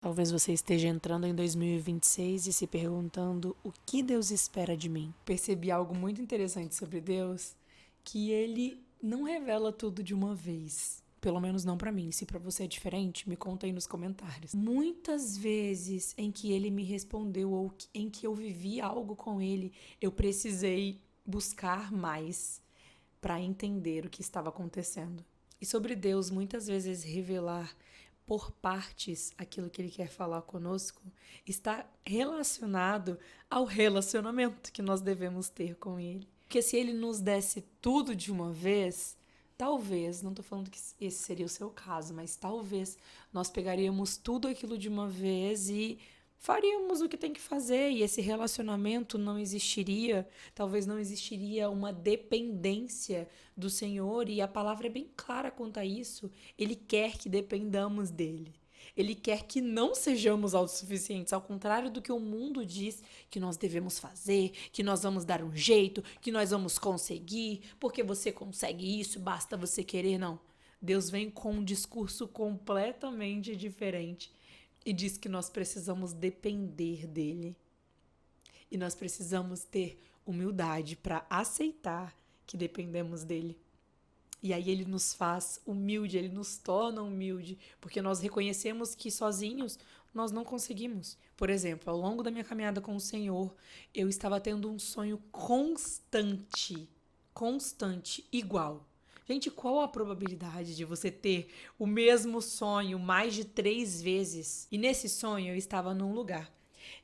Talvez você esteja entrando em 2026 e se perguntando o que Deus espera de mim. Percebi algo muito interessante sobre Deus, que ele não revela tudo de uma vez. Pelo menos não pra mim. Se pra você é diferente, me conta aí nos comentários. Muitas vezes em que ele me respondeu ou em que eu vivi algo com ele, eu precisei buscar mais para entender o que estava acontecendo. E sobre Deus muitas vezes revelar por partes aquilo que ele quer falar conosco está relacionado ao relacionamento que nós devemos ter com ele. Porque se ele nos desse tudo de uma vez, talvez, não estou falando que esse seria o seu caso, mas talvez nós pegaríamos tudo aquilo de uma vez e faríamos o que tem que fazer e esse relacionamento não existiria, talvez não existiria uma dependência do Senhor e a palavra é bem clara quanto a isso. Ele quer que dependamos dele. Ele quer que não sejamos autossuficientes, ao contrário do que o mundo diz que nós devemos fazer, que nós vamos dar um jeito, que nós vamos conseguir, porque você consegue isso, basta você querer. Não. Deus vem com um discurso completamente diferente e diz que nós precisamos depender dele. E nós precisamos ter humildade para aceitar que dependemos dele. E aí ele nos faz humilde, ele nos torna humilde, porque nós reconhecemos que sozinhos nós não conseguimos. Por exemplo, ao longo da minha caminhada com o Senhor, eu estava tendo um sonho constante, igual. Gente, qual a probabilidade de você ter o mesmo sonho mais de 3 vezes? E nesse sonho eu estava num lugar.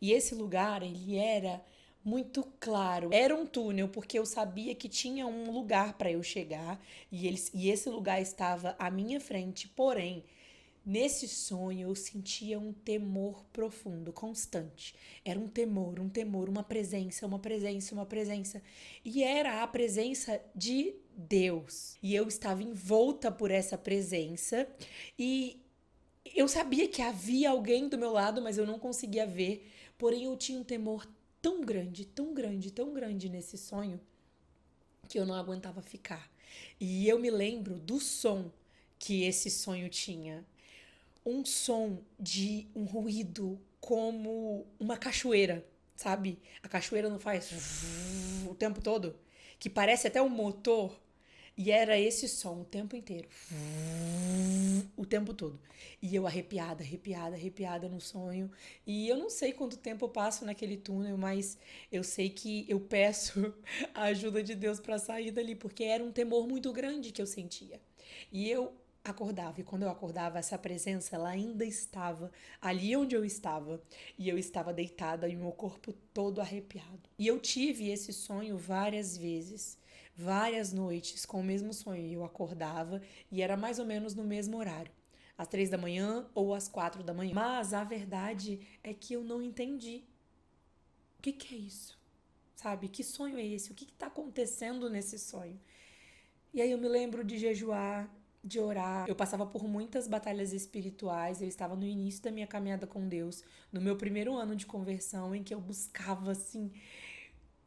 E esse lugar, ele era muito claro. Era um túnel, porque eu sabia que tinha um lugar para eu chegar. E esse lugar estava à minha frente. Porém, nesse sonho eu sentia um temor profundo, constante. Era um temor, uma presença, uma presença, uma presença. E era a presença de Deus. E eu estava envolta por essa presença. E eu sabia que havia alguém do meu lado, mas eu não conseguia ver. Porém, eu tinha um temor tão grande, tão grande, tão grande nesse sonho que eu não aguentava ficar. E eu me lembro do som que esse sonho tinha. Um som de um ruído como uma cachoeira, sabe? A cachoeira não faz o tempo todo, que parece até um motor. E era esse som o tempo inteiro. O tempo todo. E eu arrepiada, arrepiada, arrepiada no sonho. E eu não sei quanto tempo eu passo naquele túnel, mas eu sei que eu peço a ajuda de Deus para sair dali, porque era um temor muito grande que eu sentia. E eu acordava, e quando eu acordava, essa presença ela ainda estava ali onde eu estava, e eu estava deitada e o meu corpo todo arrepiado. E eu tive esse sonho várias vezes, várias noites com o mesmo sonho. E eu acordava e era mais ou menos no mesmo horário, às 3 da manhã ou às 4 da manhã. Mas a verdade é que eu não entendi. O que é isso? Sabe? Que sonho é esse? O que está acontecendo nesse sonho? E aí eu me lembro de jejuar, de orar. Eu passava por muitas batalhas espirituais. Eu estava no início da minha caminhada com Deus, no meu primeiro ano de conversão, em que eu buscava assim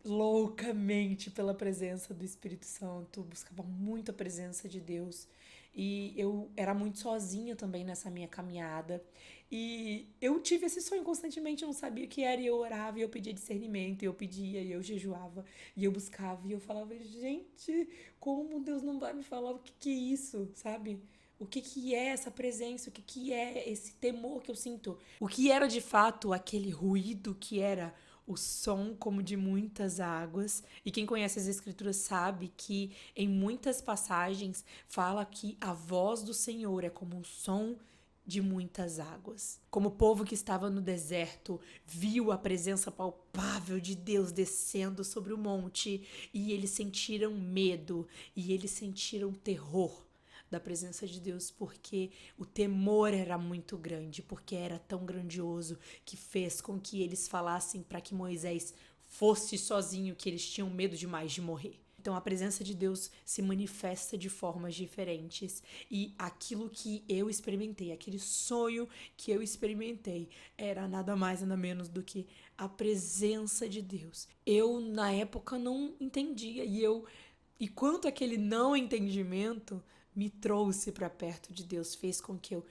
loucamente pela presença do Espírito Santo, buscava muito a presença de Deus. E eu era muito sozinha também nessa minha caminhada. E eu tive esse sonho constantemente, eu não sabia o que era, e eu orava, e eu pedia discernimento, e eu pedia, e eu jejuava, e eu buscava, e eu falava, gente, como Deus não vai me falar o que é isso, sabe? O que é essa presença? O que é esse temor que eu sinto? O que era de fato aquele ruído que era o som como de muitas águas? E quem conhece as escrituras sabe que em muitas passagens fala que a voz do Senhor é como o som de muitas águas. Como o povo que estava no deserto viu a presença palpável de Deus descendo sobre o monte e eles sentiram medo e eles sentiram terror da presença de Deus, porque o temor era muito grande, porque era tão grandioso que fez com que eles falassem para que Moisés fosse sozinho, que eles tinham medo demais de morrer. Então a presença de Deus se manifesta de formas diferentes e aquilo que eu experimentei, aquele sonho que eu experimentei, era nada mais nada menos do que a presença de Deus. Eu na época não entendia e quanto àquele não entendimento me trouxe para perto de Deus, fez com que eu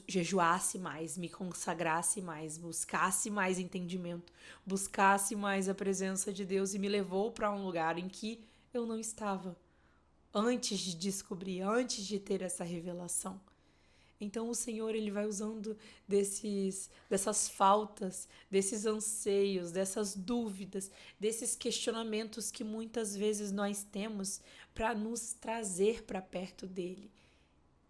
jejuasse mais, me consagrasse mais, buscasse mais entendimento, buscasse mais a presença de Deus e me levou para um lugar em que eu não estava antes de descobrir, antes de ter essa revelação. Então o Senhor, ele vai usando dessas faltas, desses anseios, dessas dúvidas, desses questionamentos que muitas vezes nós temos para nos trazer para perto dele.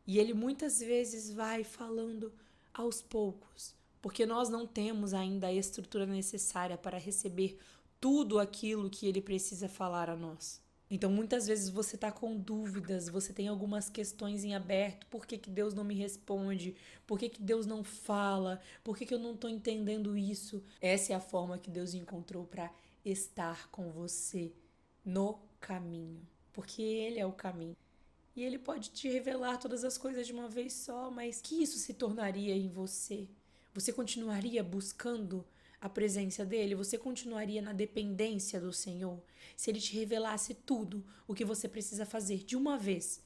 E ele muitas vezes vai falando aos poucos, porque nós não temos ainda a estrutura necessária para receber tudo aquilo que ele precisa falar a nós. Então, muitas vezes você está com dúvidas, você tem algumas questões em aberto. Por que Deus não me responde? Por que Deus não fala? Por que eu não estou entendendo isso? Essa é a forma que Deus encontrou para estar com você no caminho. Porque Ele é o caminho. E Ele pode te revelar todas as coisas de uma vez só, mas que isso se tornaria em você? Você continuaria buscando a presença dele? Você continuaria na dependência do Senhor? Se ele te revelasse tudo o que você precisa fazer de uma vez,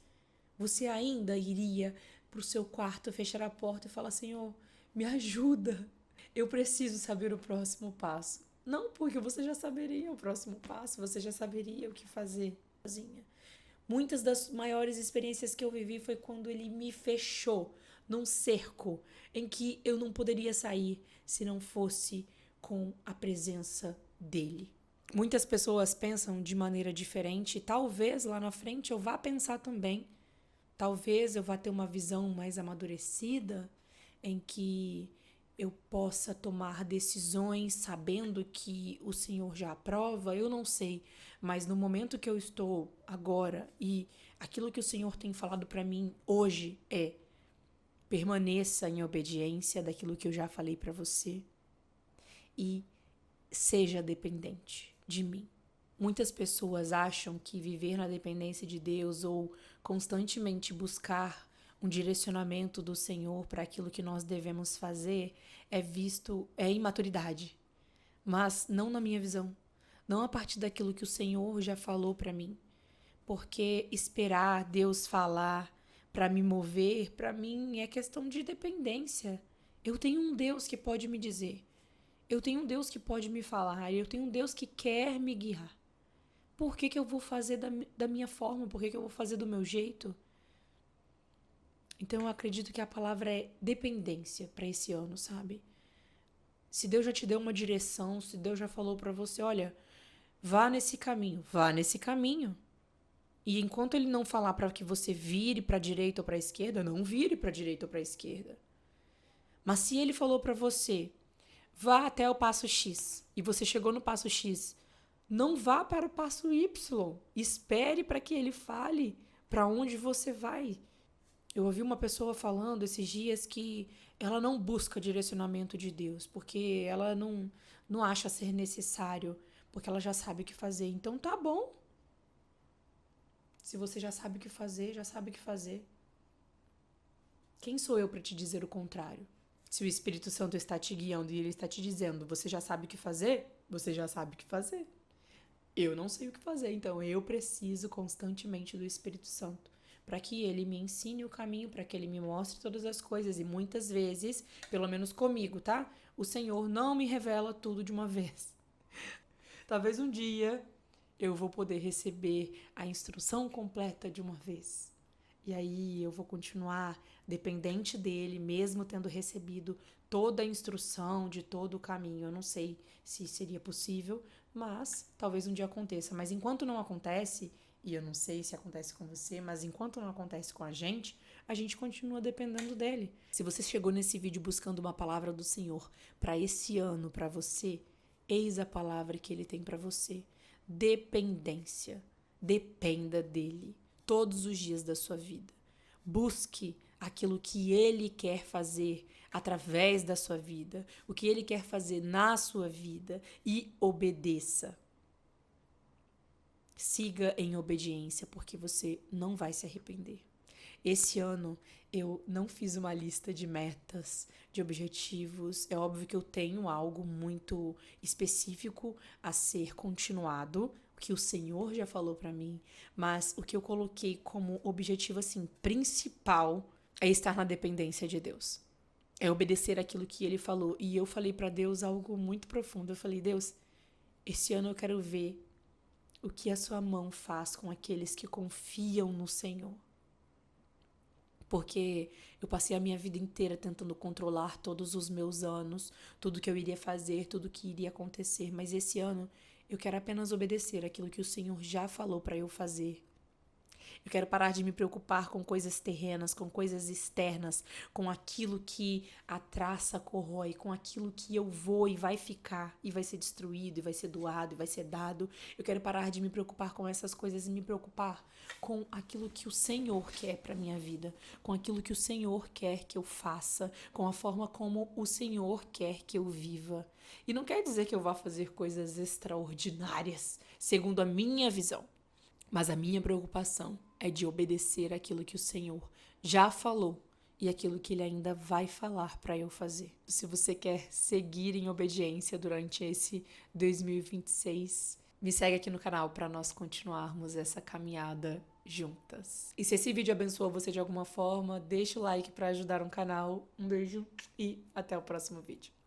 você ainda iria para o seu quarto, fechar a porta e falar: Senhor, me ajuda, eu preciso saber o próximo passo. Não, porque você já saberia o próximo passo, você já saberia o que fazer sozinha. Muitas das maiores experiências que eu vivi foi quando ele me fechou num cerco em que eu não poderia sair se não fosse com a presença dele. Muitas pessoas pensam de maneira diferente, talvez lá na frente eu vá pensar também, talvez eu vá ter uma visão mais amadurecida em que eu possa tomar decisões sabendo que o Senhor já aprova, eu não sei, mas no momento que eu estou agora e aquilo que o Senhor tem falado para mim hoje é: permaneça em obediência daquilo que eu já falei para você e seja dependente de mim. Muitas pessoas acham que viver na dependência de Deus ou constantemente buscar um direcionamento do Senhor para aquilo que nós devemos fazer é imaturidade. Mas não na minha visão. Não a partir daquilo que o Senhor já falou para mim. Porque esperar Deus falar para me mover, para mim é questão de dependência. Eu tenho um Deus que pode me dizer. Eu tenho um Deus que pode me falar. Eu tenho um Deus que quer me guiar. Por que eu vou fazer da minha forma? Por que eu vou fazer do meu jeito? Então eu acredito que a palavra é dependência para esse ano, sabe? Se Deus já te deu uma direção, se Deus já falou para você: olha, vá nesse caminho. E enquanto ele não falar para que você vire para a direita ou para a esquerda, não vire para a direita ou para a esquerda. Mas se ele falou para você: vá até o passo X, e você chegou no passo X, não vá para o passo Y. Espere para que ele fale para onde você vai. Eu ouvi uma pessoa falando esses dias que ela não busca direcionamento de Deus, porque ela não acha ser necessário, porque ela já sabe o que fazer. Então tá bom. Se você já sabe o que fazer, já sabe o que fazer. Quem sou eu para te dizer o contrário? Se o Espírito Santo está te guiando e ele está te dizendo: você já sabe o que fazer, você já sabe o que fazer. Eu não sei o que fazer, então eu preciso constantemente do Espírito Santo para que ele me ensine o caminho, para que ele me mostre todas as coisas. E muitas vezes, pelo menos comigo, tá? O Senhor não me revela tudo de uma vez. Talvez um dia eu vou poder receber a instrução completa de uma vez. E aí eu vou continuar dependente dele, mesmo tendo recebido toda a instrução de todo o caminho. Eu não sei se seria possível, mas talvez um dia aconteça. Mas enquanto não acontece, e eu não sei se acontece com você, mas enquanto não acontece com a gente continua dependendo dele. Se você chegou nesse vídeo buscando uma palavra do Senhor para esse ano, para você, eis a palavra que ele tem para você: dependência. Dependa dele todos os dias da sua vida. Busque aquilo que ele quer fazer através da sua vida, o que ele quer fazer na sua vida, e obedeça. Siga em obediência, porque você não vai se arrepender. Esse ano eu não fiz uma lista de metas, de objetivos. É óbvio que eu tenho algo muito específico a ser continuado. o que o Senhor já falou pra mim, mas o que eu coloquei como objetivo assim principal é estar na dependência de Deus. É obedecer aquilo que ele falou. E eu falei pra Deus algo muito profundo. Eu falei: Deus, esse ano eu quero ver o que a sua mão faz com aqueles que confiam no Senhor. Porque eu passei a minha vida inteira tentando controlar todos os meus anos, tudo que eu iria fazer, tudo que iria acontecer. Mas esse ano eu quero apenas obedecer aquilo que o Senhor já falou para eu fazer. Eu quero parar de me preocupar com coisas terrenas, com coisas externas, com aquilo que a traça corrói, com aquilo que eu vou e vai ficar, e vai ser destruído, e vai ser doado, e vai ser dado. Eu quero parar de me preocupar com essas coisas e me preocupar com aquilo que o Senhor quer para minha vida, com aquilo que o Senhor quer que eu faça, com a forma como o Senhor quer que eu viva. E não quer dizer que eu vá fazer coisas extraordinárias, segundo a minha visão. Mas a minha preocupação é de obedecer aquilo que o Senhor já falou e aquilo que Ele ainda vai falar para eu fazer. Se você quer seguir em obediência durante esse 2026, me segue aqui no canal para nós continuarmos essa caminhada juntas. E se esse vídeo abençoou você de alguma forma, deixa o like para ajudar o canal. Um beijo e até o próximo vídeo.